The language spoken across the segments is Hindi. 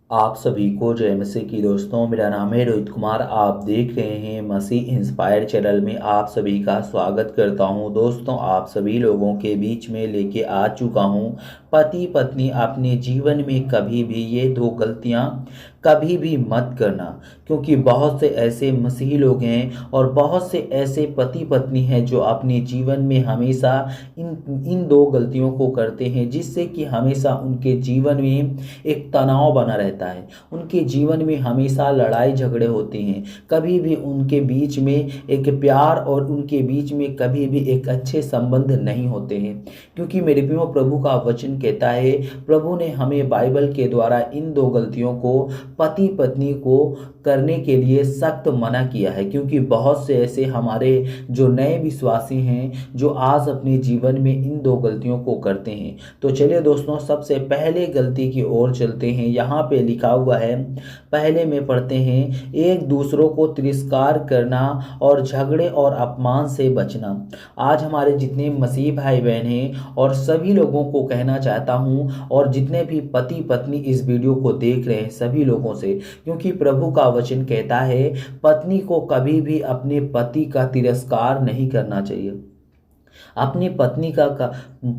आप सभी को जय मसीह की दोस्तों। मेरा नाम है रोहित कुमार। आप देख रहे हैं मसीह इंस्पायर चैनल में आप सभी का स्वागत करता हूं। दोस्तों, आप सभी लोगों के बीच में लेके आ चुका हूं पति पत्नी अपने जीवन में कभी भी ये दो गलतियां कभी भी मत करना। क्योंकि बहुत से ऐसे मसीही लोग हैं और बहुत से ऐसे पति पत्नी हैं जो अपने जीवन में हमेशा इन दो गलतियों को करते हैं, जिससे कि हमेशा उनके जीवन में एक तनाव बना रहता है। उनके जीवन में हमेशा लड़ाई झगड़े होते हैं। कभी भी उनके बीच में एक प्यार और उनके बीच में कभी भी एक अच्छे संबंध नहीं होते हैं। क्योंकि मेरे प्रियो, प्रभु का वचन कहता है, प्रभु ने हमें बाइबल के द्वारा इन दो गलतियों को पति पत्नी को करने के लिए सख्त मना किया है। क्योंकि बहुत से ऐसे हमारे जो नए विश्वासी हैं जो आज अपने जीवन में इन दो गलतियों को करते हैं। तो चलिए दोस्तों, सबसे पहले गलती की ओर चलते हैं। यहाँ पे लिखा हुआ है, पहले में पढ़ते हैं, एक दूसरों को तिरस्कार करना और झगड़े और अपमान से बचना। आज हमारे जितने मसीह भाई बहन हैं और सभी लोगों को कहना चाहता हूँ, और जितने भी पति पत्नी इस वीडियो को देख रहे हैं सभी लोगों से, क्योंकि प्रभु का वचन कहता है पत्नी को कभी भी अपने पति का तिरस्कार नहीं करना चाहिए। अपनी पत्नी का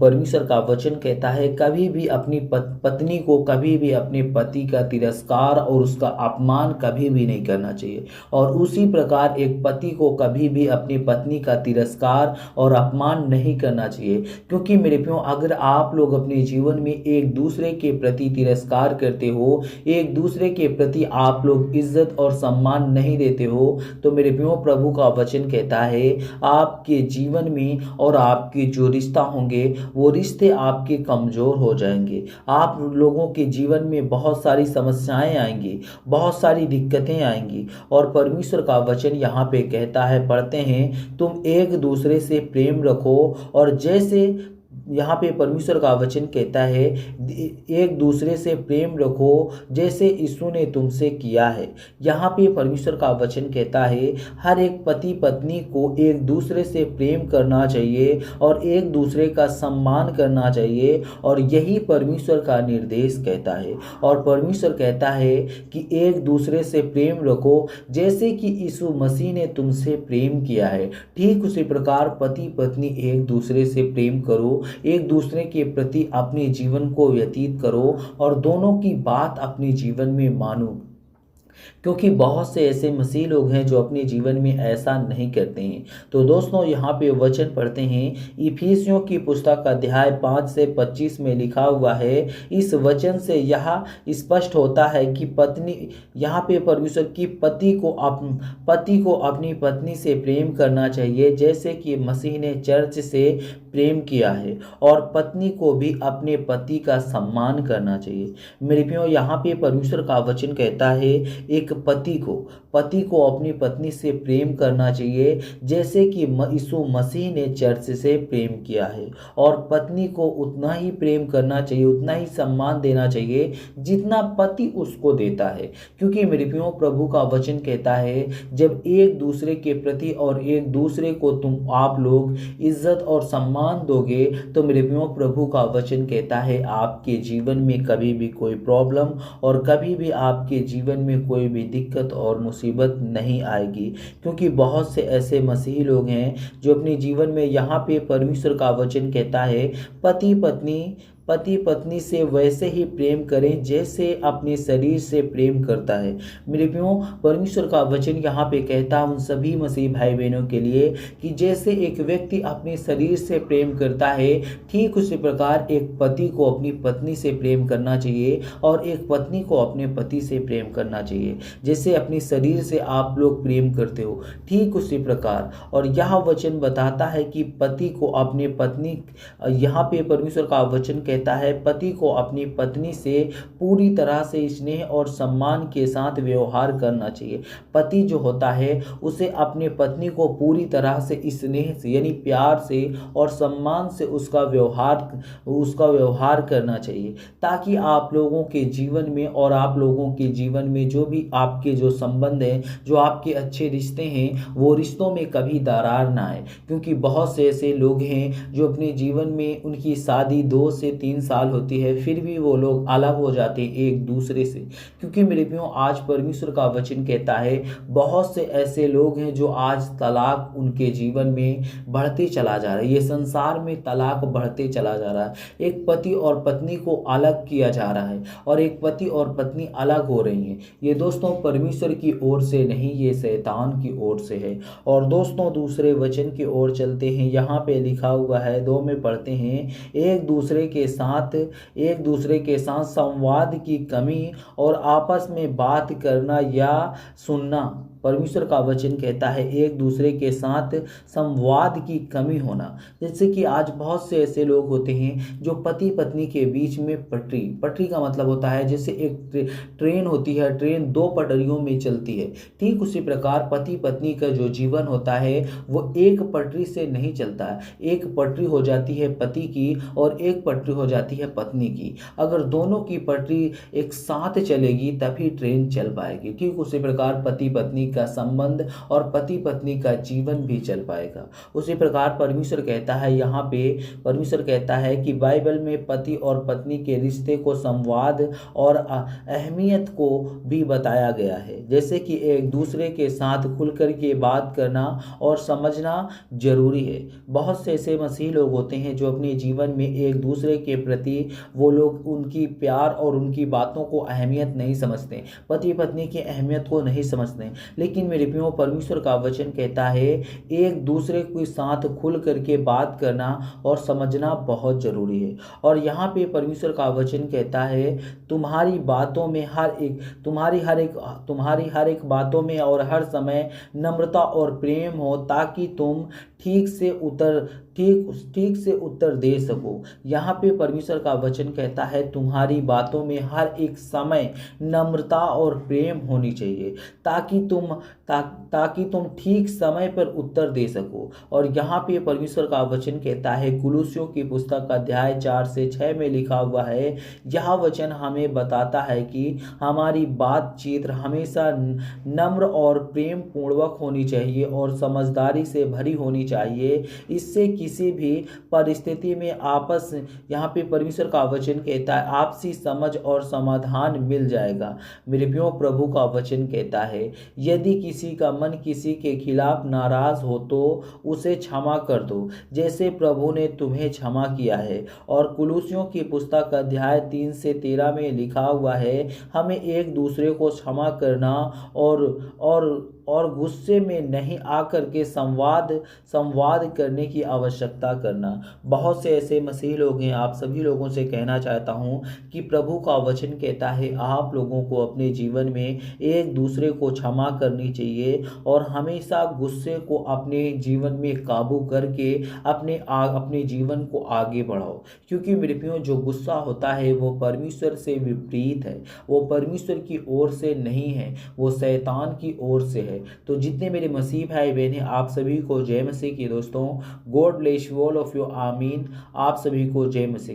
परमेश्वर का वचन कहता है कभी भी अपनी पत्नी को कभी भी अपने पति का तिरस्कार और उसका अपमान कभी भी नहीं करना चाहिए। और उसी प्रकार एक पति को कभी भी अपनी पत्नी का तिरस्कार और अपमान नहीं करना चाहिए। क्योंकि मेरे प्रियो, अगर आप लोग अपने जीवन में एक दूसरे के प्रति तिरस्कार करते हो, एक दूसरे के प्रति आप लोग इज्जत और सम्मान नहीं देते हो, तो मेरे प्रियो, प्रभु का वचन कहता है आपके जीवन में और आपके जो रिश्ता होंगे वो रिश्ते आपके कमज़ोर हो जाएंगे। आप लोगों के जीवन में बहुत सारी समस्याएं आएंगी, बहुत सारी दिक्कतें आएंगी। और परमेश्वर का वचन यहाँ पे कहता है, पढ़ते हैं, तुम एक दूसरे से प्रेम रखो। और जैसे यहाँ पे परमेश्वर का वचन कहता है, एक दूसरे से प्रेम रखो जैसे यीशु ने तुमसे किया है। यहाँ पे परमेश्वर का वचन कहता है हर एक पति पत्नी को एक दूसरे से प्रेम करना चाहिए और एक दूसरे का सम्मान करना चाहिए। और यही परमेश्वर का निर्देश कहता है। और परमेश्वर कहता है कि एक दूसरे से प्रेम रखो जैसे कि यीशु मसीह ने तुमसे प्रेम किया है, ठीक उसी प्रकार पति पत्नी एक दूसरे से प्रेम करो, एक दूसरे के प्रति अपने जीवन को व्यतीत करो और दोनों की बात अपने जीवन में मानो। क्योंकि बहुत से ऐसे मसीह लोग हैं जो अपने जीवन में ऐसा नहीं करते हैं। तो दोस्तों, यहाँ पे वचन पढ़ते हैं, इफिसियों की पुस्तक अध्याय 5 से 25 में लिखा हुआ है। इस वचन से यह स्पष्ट होता है कि पत्नी, यहाँ पे परमेश्वर की पति को अपनी पत्नी से प्रेम करना चाहिए जैसे कि मसीह ने चर्च से प्रेम किया है, और पत्नी को भी अपने पति का सम्मान करना चाहिए। मेरे प्रियो, यहाँ पे परमेश्वर का वचन कहता है एक पति को अपनी पत्नी से प्रेम करना चाहिए जैसे कि यीशु मसीह ने चर्च से प्रेम किया है। और पत्नी को उतना ही प्रेम करना चाहिए, उतना ही सम्मान देना चाहिए जितना पति उसको देता है। क्योंकि मेरे प्रियो, प्रभु का वचन कहता है जब एक दूसरे के प्रति और एक दूसरे को आप लोग इज्जत और सम्मान दोगे, तो मेरे प्रियो, प्रभु का वचन कहता है आपके जीवन में कभी भी कोई प्रॉब्लम और कभी भी आपके जीवन में कोई भी दिक्कत और मुसीबत नहीं आएगी। क्योंकि बहुत से ऐसे मसीही लोग हैं जो अपने जीवन में, यहाँ पे परमेश्वर का वचन कहता है पति पत्नी से वैसे ही प्रेम करें जैसे अपने शरीर से प्रेम करता है। मेरे प्रियो, परमेश्वर का वचन यहाँ पे कहता है उन सभी मसीह भाई बहनों के लिए कि जैसे एक व्यक्ति अपने शरीर से प्रेम करता है, ठीक उसी प्रकार एक पति को अपनी पत्नी से प्रेम करना चाहिए और एक पत्नी को अपने पति से प्रेम करना चाहिए। जैसे अपने शरीर से आप लोग प्रेम करते हो, ठीक उसी प्रकार। और यह वचन बताता है कि पति को अपने पत्नी, यहाँ पे परमेश्वर का वचन कहता है पति को अपनी पत्नी से पूरी तरह से स्नेह और सम्मान के साथ व्यवहार करना चाहिए। पति जो होता है उसे अपने पत्नी को पूरी तरह से स्नेह से, यानी प्यार से और सम्मान से उसका व्यवहार करना चाहिए, ताकि आप लोगों के जीवन में और आप लोगों के जीवन में जो भी आपके जो संबंध हैं, जो आपके अच्छे रिश्ते हैं, वो रिश्तों में कभी दरार ना आए। क्योंकि बहुत से ऐसे लोग हैं जो अपने जीवन में उनकी शादी 2 से 3 साल होती है, फिर भी वो लोग अलग हो जाते हैं एक दूसरे से। क्योंकि मेरे प्रियो आज परमेश्वर का वचन कहता है बहुत से ऐसे लोग हैं जो आज तलाक उनके जीवन में बढ़ते चला जा रहा है। ये संसार में तलाक बढ़ते चला जा रहा है। एक पति और पत्नी को अलग किया जा रहा है और एक पति और पत्नी अलग हो रही हैं। ये दोस्तों परमेश्वर की ओर से नहीं, ये शैतान की ओर से है। और दोस्तों दूसरे वचन की ओर चलते हैं। यहाँ पे लिखा हुआ है 2 में पढ़ते हैं, एक दूसरे के साथ संवाद की कमी और आपस में बात करना या सुनना। परमेश्वर का वचन कहता है एक दूसरे के साथ संवाद की कमी होना। जैसे कि आज बहुत से ऐसे लोग होते हैं जो पति पत्नी के बीच में पटरी का मतलब होता है जैसे एक ट्रेन होती है, ट्रेन 2 पटरियों में चलती है। ठीक उसी प्रकार पति पत्नी का जो जीवन होता है वो एक पटरी से नहीं चलता है। एक पटरी हो जाती है पति की और एक पटरी हो जाती है पत्नी की। अगर दोनों की पटरी एक साथ चलेगी तभी ट्रेन चल पाएगी। ठीक उसी प्रकार पति पत्नी का संबंध और पति पत्नी का जीवन भी चल पाएगा। उसी प्रकार परमेश्वर कहता है, यहाँ पे परमेश्वर कहता है कि बाइबल में पति और पत्नी के रिश्ते को संवाद और अहमियत को भी बताया गया है। जैसे कि एक दूसरे के साथ खुलकर के बात करना और समझना जरूरी है। बहुत से ऐसे मसीही लोग होते हैं जो अपने जीवन में एक दूसरे के प्रति वो लोग उनकी प्यार और उनकी बातों को अहमियत नहीं समझते, पति पत्नी की अहमियत को नहीं समझते। लेकिन मेरे प्रियो परमेश्वर का वचन कहता है एक दूसरे के साथ खुल करके बात करना और समझना बहुत जरूरी है। और यहाँ पे परमेश्वर का वचन कहता है तुम्हारी हर एक बातों में और हर समय नम्रता और प्रेम हो ताकि तुम ठीक से उत्तर दे सको। यहाँ पे परमेश्वर का वचन कहता है तुम्हारी बातों में हर एक समय नम्रता और प्रेम होनी चाहिए ताकि तुम ठीक समय पर उत्तर दे सको। और यहाँ पे परमेश्वर का वचन कहता है कुलुस्सियों की पुस्तक अध्याय 4 से 6 में लिखा हुआ है, यह वचन हमें बताता है कि हमारी बातचीत हमेशा नम्र और प्रेम पूर्वक होनी चाहिए और समझदारी से भरी होनी चाहिए। इससे किसी भी परिस्थिति में यहाँ पे परमेश्वर का वचन कहता है आपसी समझ और समाधान मिल जाएगा। मेरे प्रियो प्रभु का वचन कहता है यदि किसी का मन किसी के खिलाफ नाराज हो तो उसे क्षमा कर दो जैसे प्रभु ने तुम्हें क्षमा किया है। और कुलुस्सियों की पुस्तक अध्याय 3 से 13 में लिखा हुआ है हमें एक दूसरे को क्षमा करना और गुस्से में नहीं आकर के संवाद करने की आवश्यकता करना। बहुत से ऐसे मसीही लोग हैं, आप सभी लोगों से कहना चाहता हूं कि प्रभु का वचन कहता है आप लोगों को अपने जीवन में एक दूसरे को क्षमा करनी चाहिए और हमेशा गुस्से को अपने जीवन में काबू करके अपने जीवन को आगे बढ़ाओ। क्योंकि मेरे प्रियो जो गुस्सा होता है वो परमेश्वर से विपरीत है, वो परमेश्वर की ओर से नहीं है, वो शैतान की ओर से है। तो जितने मेरे मसीह भाई बहन हैं आप सभी को जय मसीह की। दोस्तों God bless you all of you, आमीन। आप सभी को जय मसीह।